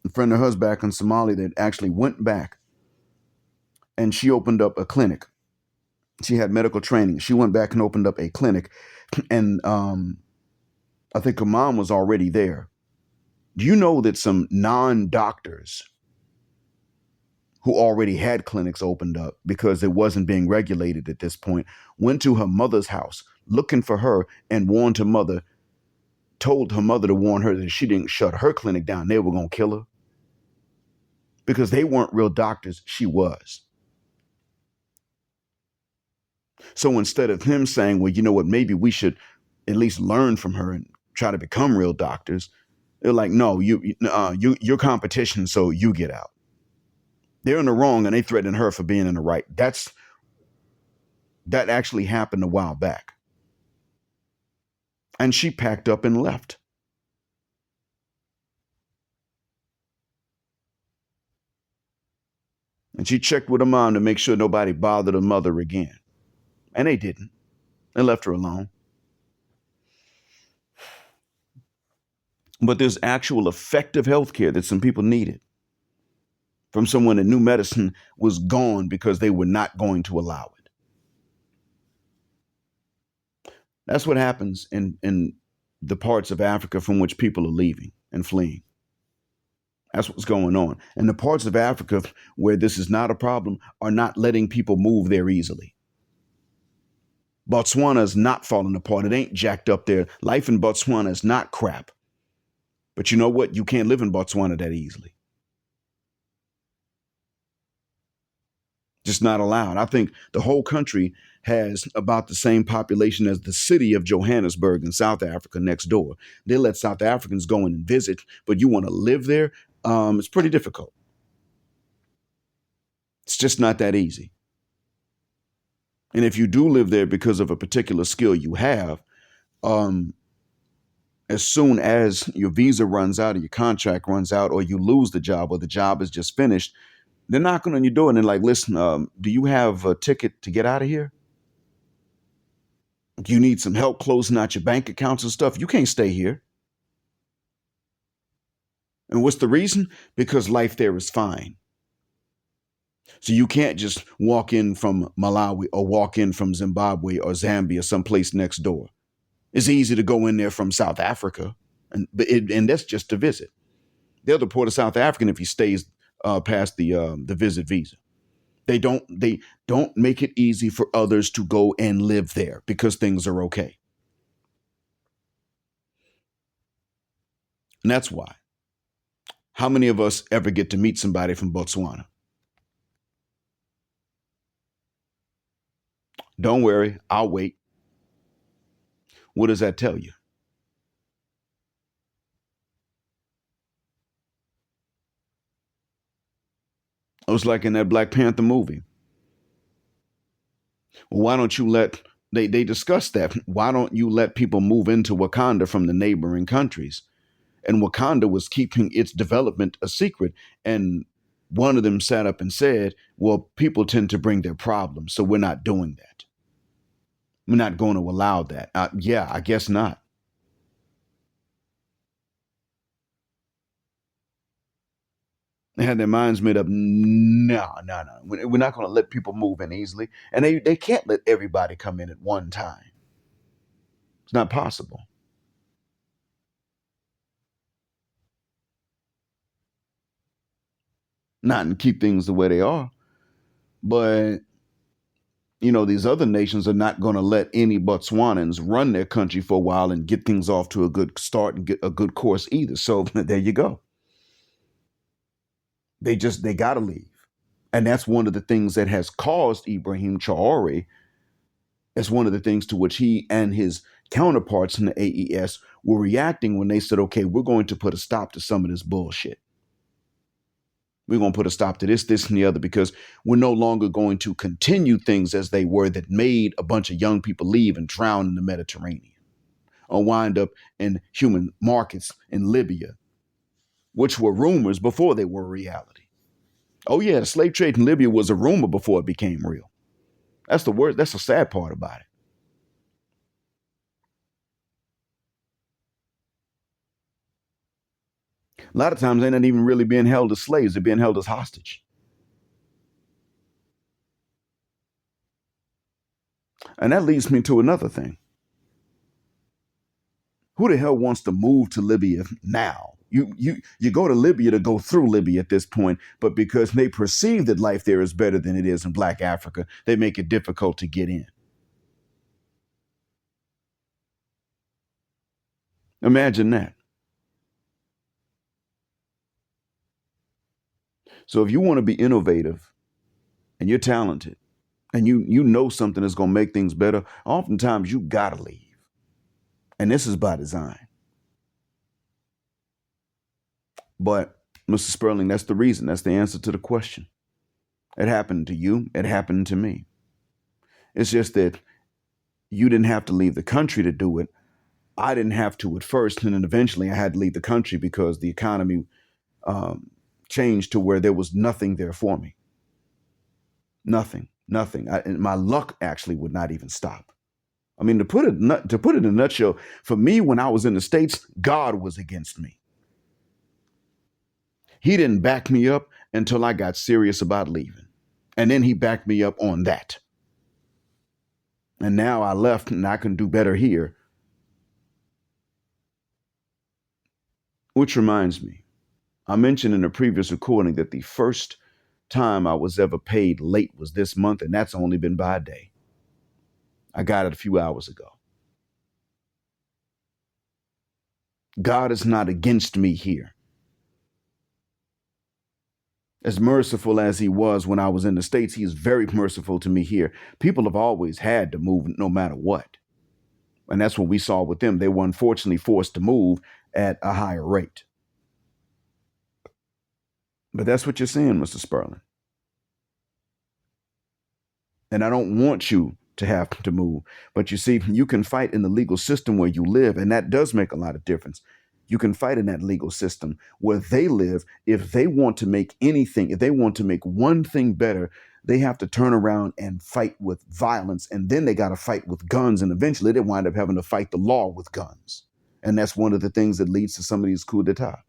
a friend of hers back in Somalia that actually went back and she opened up a clinic. She had medical training. She went back and opened up a clinic. And I think her mom was already there. Do you know that some non-doctors who already had clinics opened up because it wasn't being regulated at this point went to her mother's house looking for her and warned her mother, told her mother to warn her that if she didn't shut her clinic down, they were going to kill her? Because they weren't real doctors, she was. So instead of him saying, well, you know what, maybe we should at least learn from her and try to become real doctors, they're like, no, you're competition, so you get out. They're in the wrong and they threaten her for being in the right. That actually happened a while back. And she packed up and left. And she checked with her mom to make sure nobody bothered her mother again. And they didn't. They left her alone. But there's actual effective health care that some people needed from someone that knew medicine was gone because they were not going to allow it. That's what happens in the parts of Africa from which people are leaving and fleeing. That's what's going on. And the parts of Africa where this is not a problem are not letting people move there easily. Botswana is not falling apart. It ain't jacked up there. Life in Botswana is not crap. But you know what? You can't live in Botswana that easily. Just not allowed. I think the whole country has about the same population as the city of Johannesburg in South Africa next door. They let South Africans go in and visit, but you want to live there? It's pretty difficult. It's just not that easy. And if you do live there because of a particular skill you have, as soon as your visa runs out or your contract runs out or you lose the job or the job is just finished, they're knocking on your door and they're like, listen, do you have a ticket to get out of here? Do you need some help closing out your bank accounts and stuff? You can't stay here. And what's the reason? Because life there is fine. So you can't just walk in from Malawi or walk in from Zimbabwe or Zambia, someplace next door. It's easy to go in there from South Africa, and that's just to visit. They'll deport a South African if he stays past the visit visa. They don't make it easy for others to go and live there because things are okay. And that's why. How many of us ever get to meet somebody from Botswana? Don't worry, I'll wait. What does that tell you? It was like in that Black Panther movie. Well, why don't you let they discussed that? Why don't you let people move into Wakanda from the neighboring countries? And Wakanda was keeping its development a secret. And one of them sat up and said, well, people tend to bring their problems, so we're not doing that. We're not going to allow that. Yeah, I guess not. They had their minds made up. No, no, no. We're not going to let people move in easily. And they can't let everybody come in at one time. It's not possible. Not and keep things the way they are. But, these other nations are not going to let any Botswanans run their country for a while and get things off to a good start and get a good course either. So there you go. They got to leave. And that's one of the things that has caused Ibrahim Traore. That's one of the things to which he and his counterparts in the AES were reacting when they said, okay, we're going to put a stop to some of this bullshit. We're going to put a stop to this, and the other, because we're no longer going to continue things as they were that made a bunch of young people leave and drown in the Mediterranean or wind up in human markets in Libya, which were rumors before they were reality. Oh, yeah, the slave trade in Libya was a rumor before it became real. That's the worst. That's the sad part about it. A lot of times they're not even really being held as slaves. They're being held as hostage. And that leads me to another thing. Who the hell wants to move to Libya now? You go to Libya to go through Libya at this point, but because they perceive that life there is better than it is in Black Africa, they make it difficult to get in. Imagine that. So if you want to be innovative and you're talented and you know something that's going to make things better, oftentimes you got to leave. And this is by design. But Mr. Sperling, that's the reason. That's the answer to the question. It happened to you. It happened to me. It's just that you didn't have to leave the country to do it. I didn't have to at first. And then eventually I had to leave the country because the economy changed to where there was nothing there for me. Nothing. And my luck actually would not even stop. I mean, to put it in a nutshell, for me, when I was in the States, God was against me. He didn't back me up until I got serious about leaving. And then he backed me up on that. And now I left and I can do better here. Which reminds me, I mentioned in a previous recording that the first time I was ever paid late was this month, and that's only been by a day. I got it a few hours ago. God is not against me here. As merciful as he was when I was in the States, he is very merciful to me here. People have always had to move no matter what. And that's what we saw with them. They were unfortunately forced to move at a higher rate. But that's what you're saying, Mr. Sperling. And I don't want you to have to move. But you see, you can fight in the legal system where you live, and that does make a lot of difference. You can fight in that legal system where they live. If they want to make anything, if they want to make one thing better, they have to turn around and fight with violence. And then they got to fight with guns. And eventually they wind up having to fight the law with guns. And that's one of the things that leads to some of these coups d'etat.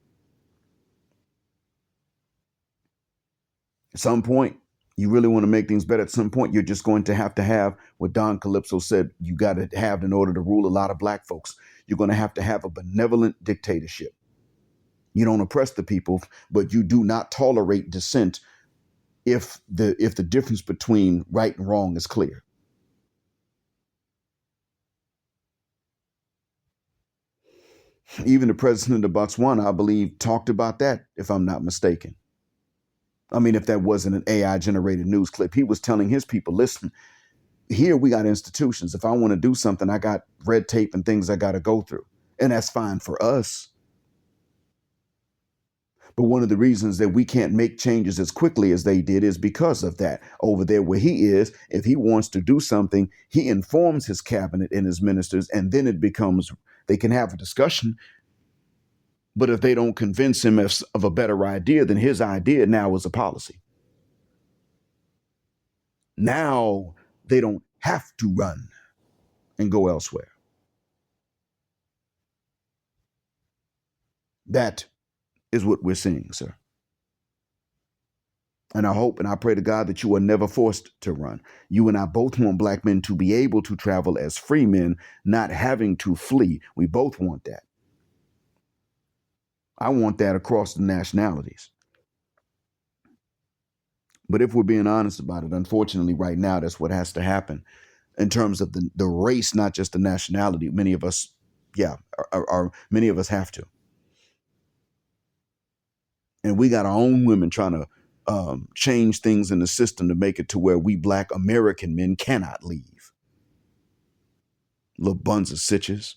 At some point, you really want to make things better. At some point, you're just going to have what Don Calypso said you got to have in order to rule a lot of black folks. You're going to have a benevolent dictatorship. You don't oppress the people, but you do not tolerate dissent if the difference between right and wrong is clear. Even the president of Botswana, I believe, talked about that, if I'm not mistaken. I mean, if that wasn't an AI generated news clip, he was telling his people, listen, Here we got institutions. If I want to do something, I got red tape and things I got to go through. And that's fine for us. But one of the reasons that we can't make changes as quickly as they did is because of that. Over there where he is, if he wants to do something, he informs his cabinet and his ministers, and then it becomes, they can have a discussion. But if they don't convince him of a better idea, then his idea now is a policy. Now they don't have to run and go elsewhere. That is what we're seeing, sir. And I hope and I pray to God that you are never forced to run. You and I both want black men to be able to travel as free men, not having to flee. We both want that. I want that across the nationalities. But if we're being honest about it, unfortunately, right now, that's what has to happen in terms of the race, not just the nationality. Many of us, many of us have to. And we got our own women trying to change things in the system to make it to where we black American men cannot leave. Little buns of sitches.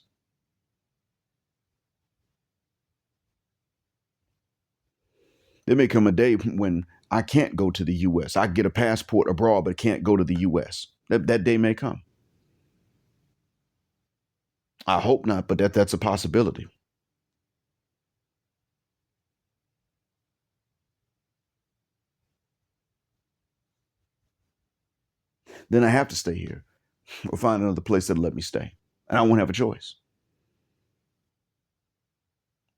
There may come a day when I can't go to the U.S. I get a passport abroad, but can't go to the U.S. That day may come. I hope not, but that's a possibility. Then I have to stay here or find another place that'll let me stay. And I won't have a choice.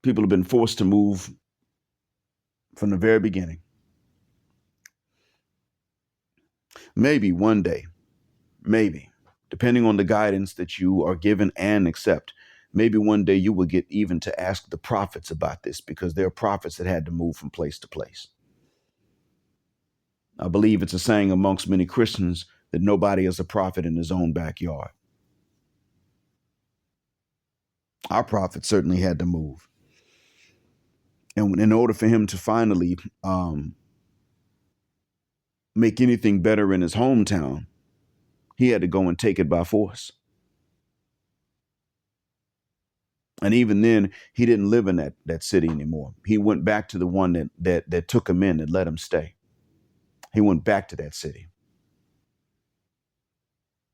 People have been forced to move from the very beginning. Maybe one day, maybe, depending on the guidance that you are given and accept, maybe one day you will get even to ask the prophets about this, because there are prophets that had to move from place to place. I believe it's a saying amongst many Christians that nobody is a prophet in his own backyard. Our prophet certainly had to move. And in order for him to finally make anything better in his hometown, he had to go and take it by force. And even then, he didn't live in that city anymore. He went back to the one that took him in and let him stay. He went back to that city.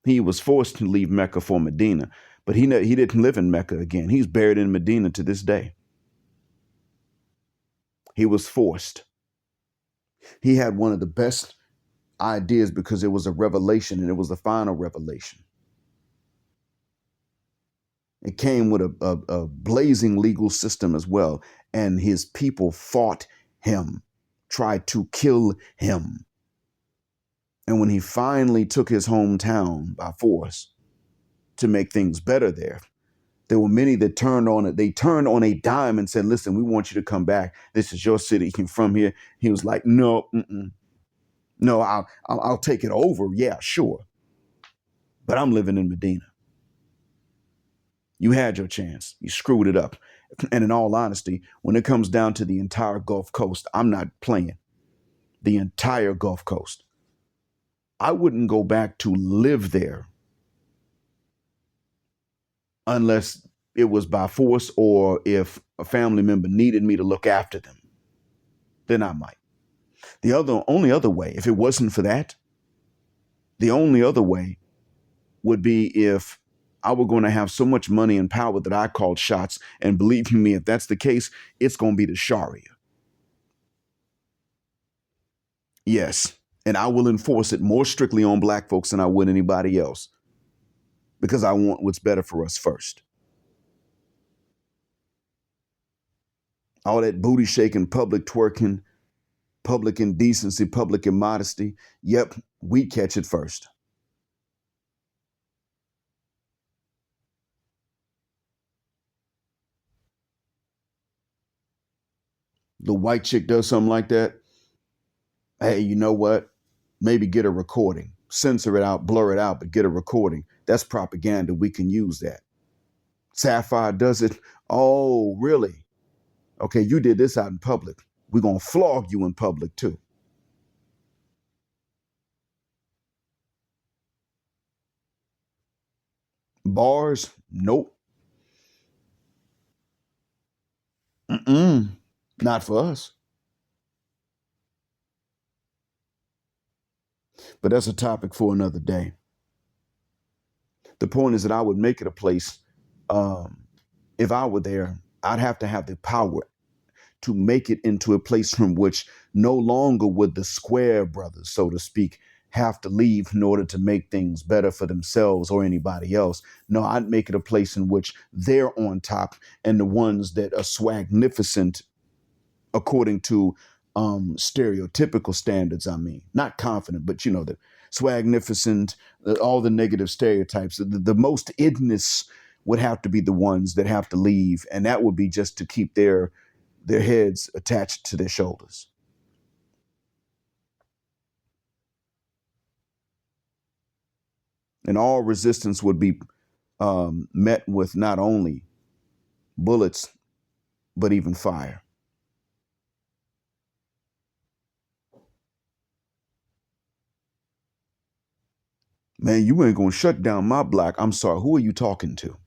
He was forced to leave Mecca for Medina, but he didn't live in Mecca again. He's buried in Medina to this day. He was forced. He had one of the best ideas because it was a revelation, and it was the final revelation. It came with a blazing legal system as well, and his people fought him, tried to kill him. And when he finally took his hometown by force to make things better there were many that turned on it. They turned on a dime and said, listen, we want you to come back. This is your city. You're from here. He was like, no, no, I'll take it over. Yeah, sure. But I'm living in Medina. You had your chance. You screwed it up. And in all honesty, when it comes down to the entire Gulf Coast, I'm not playing. The entire Gulf Coast. I wouldn't go back to live there unless it was by force, or if a family member needed me to look after them, then I might. The only other way, if it wasn't for that, the only other way would be if I were going to have so much money and power that I called shots. And believe me, if that's the case, it's going to be the Sharia. Yes. And I will enforce it more strictly on black folks than I would anybody else, because I want what's better for us first. All that booty shaking, public twerking, public indecency, public immodesty. Yep, we catch it first. The white chick does something like that. Hey, you know what? Maybe get a recording, censor it out, blur it out, but get a recording. That's propaganda. We can use that. Sapphire does it. Oh, really? Okay, you did this out in public. We're going to flog you in public too. Bars? Nope. Mm-mm. Not for us. But that's a topic for another day. The point is that I would make it a place. If I were there, I'd have to have the power to make it into a place from which no longer would the square brothers, so to speak, have to leave in order to make things better for themselves or anybody else. No, I'd make it a place in which they're on top, and the ones that are swagnificent according to stereotypical standards. I mean, not confident, but the swagnificent, all the negative stereotypes. The most idness would have to be the ones that have to leave, and that would be just to keep their heads attached to their shoulders. And all resistance would be met with not only bullets, but even fire. Man, you ain't gonna shut down my block. I'm sorry, who are you talking to?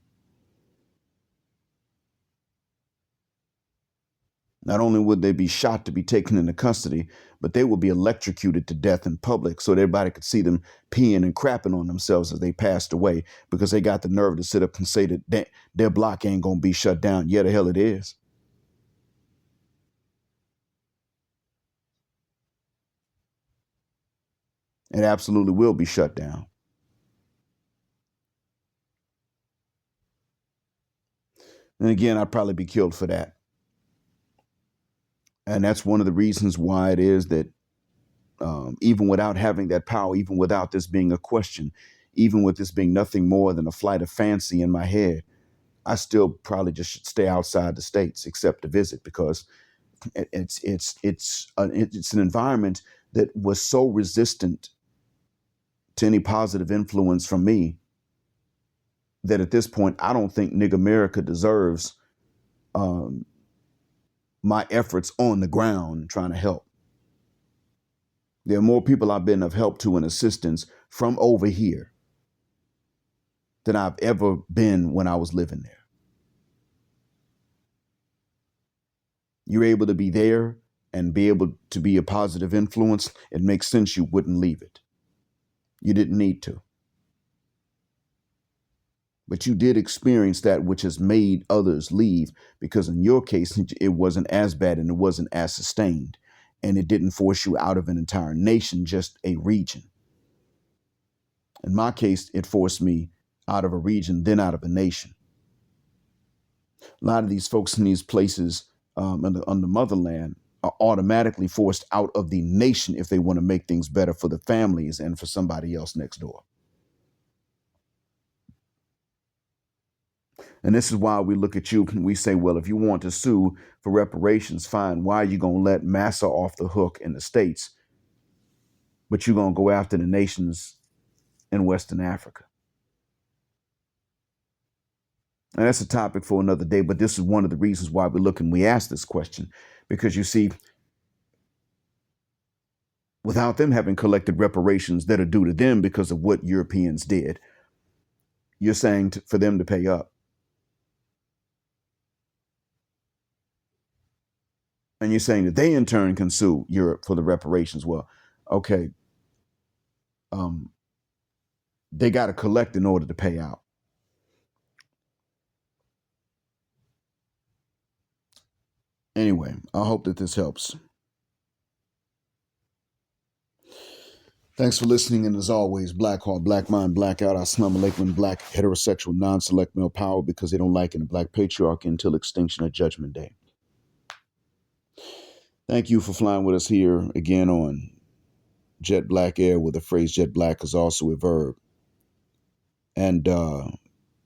Not only would they be shot to be taken into custody, but they would be electrocuted to death in public so that everybody could see them peeing and crapping on themselves as they passed away because they got the nerve to sit up and say that their block ain't gonna be shut down. Yeah, the hell it is. It absolutely will be shut down. And again, I'd probably be killed for that. And that's one of the reasons why it is that even without having that power, even without this being a question, even with this being nothing more than a flight of fancy in my head, I still probably just should stay outside the states except to visit because it's an environment that was so resistant to any positive influence from me that at this point I don't think Nigga America deserves my efforts on the ground trying to help. There are more people I've been of help to and assistance from over here than I've ever been when I was living there. You're able to be there and be able to be a positive influence. It makes sense you wouldn't leave it. You didn't need to. But you did experience that which has made others leave because in your case, it wasn't as bad and it wasn't as sustained. And it didn't force you out of an entire nation, just a region. In my case, it forced me out of a region, then out of a nation. A lot of these folks in these places on the motherland are automatically forced out of the nation if they want to make things better for the families and for somebody else next door. And this is why we look at you and we say, well, if you want to sue for reparations, fine. Why are you going to let Massa off the hook in the States, but you're going to go after the nations in Western Africa? And that's a topic for another day, but this is one of the reasons why we ask this question, because you see, without them having collected reparations that are due to them because of what Europeans did, you're saying for them to pay up. And you're saying that they in turn can sue Europe for the reparations. Well, okay. They got to collect in order to pay out. Anyway, I hope that this helps. Thanks for listening. And as always, Black Heart, Black Mind, Blackout. Assalamu alaikum, Black heterosexual non-select male power because they don't like it in Black patriarchy until extinction at Judgment Day. Thank you for flying with us here again on Jet Black Air, where the phrase jet black is also a verb. And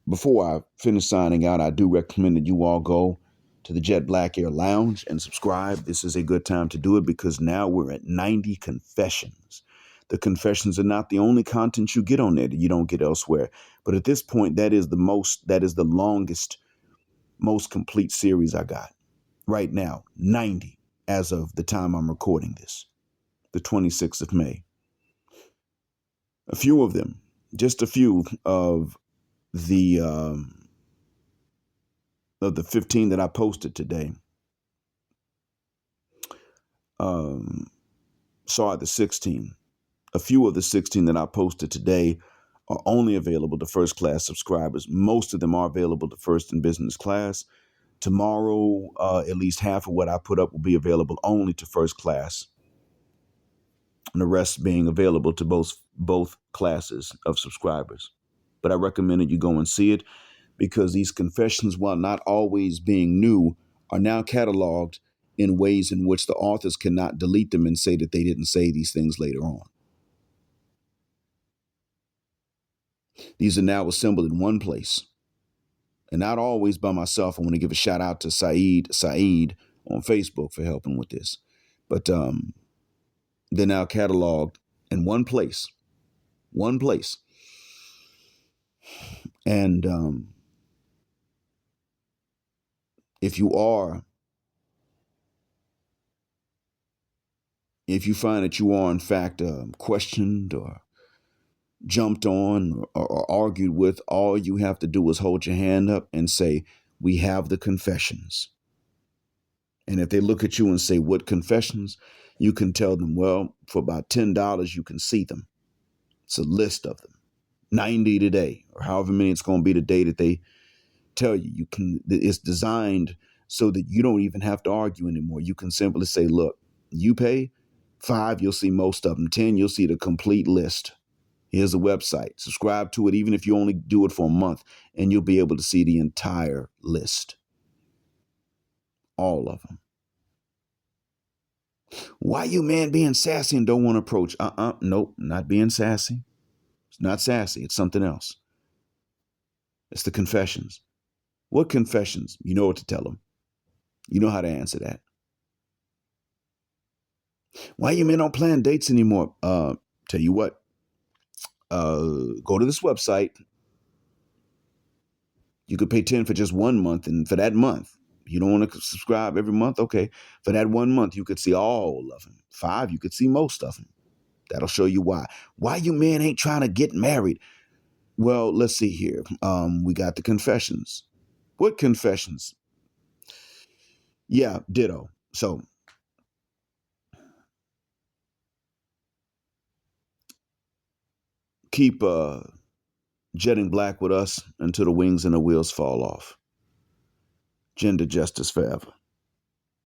before I finish signing out, I do recommend that you all go to the Jet Black Air Lounge and subscribe. This is a good time to do it because now we're at 90 confessions. The confessions are not the only content you get on there that you don't get elsewhere. But at this point, that is the longest, most complete series I got right now. 90 as of the time I'm recording this, the 26th of May. A few of them, just a few of the of the 15 that I posted today, sorry, the 16. A few of the 16 that I posted today are only available to first class subscribers. Most of them are available to first and business class. Tomorrow, at least half of what I put up will be available only to first class, and the rest being available to both classes of subscribers. But I recommend that you go and see it, because these confessions, while not always being new, are now cataloged in ways in which the authors cannot delete them and say that they didn't say these things later on. These are now assembled in one place, and not always by myself. I want to give a shout out to Saeed on Facebook for helping with this. But they're now cataloged in one place. And if you find that you are in fact questioned or jumped on or argued with, all you have to do is hold your hand up and say, "We have the confessions." And if they look at you and say, "What confessions?" you can tell them, "Well, for about $10, you can see them. It's a list of them, 90 today," or however many it's going to be the day that they tell you. You can. It's designed so that you don't even have to argue anymore. You can simply say, "Look, you pay $5, you'll see most of them. $10, you'll see the complete list. Here's a website. Subscribe to it, even if you only do it for a month, and you'll be able to see the entire list." All of them. Why you man being sassy and don't want to approach? Nope, not being sassy. It's not sassy. It's something else. It's the confessions. What confessions? You know what to tell them. You know how to answer that. Why you men don't plan dates anymore? Tell you what. Go to this website. You could pay 10 for just 1 month, and for that month, you don't want to subscribe every month? Okay. For that 1 month, you could see all of them. 5, you could see most of them. That'll show you why. Why you men ain't trying to get married? Well, let's see here. We got the confessions. What confessions? Yeah, ditto. So keep jetting black with us until the wings and the wheels fall off. Gender justice forever.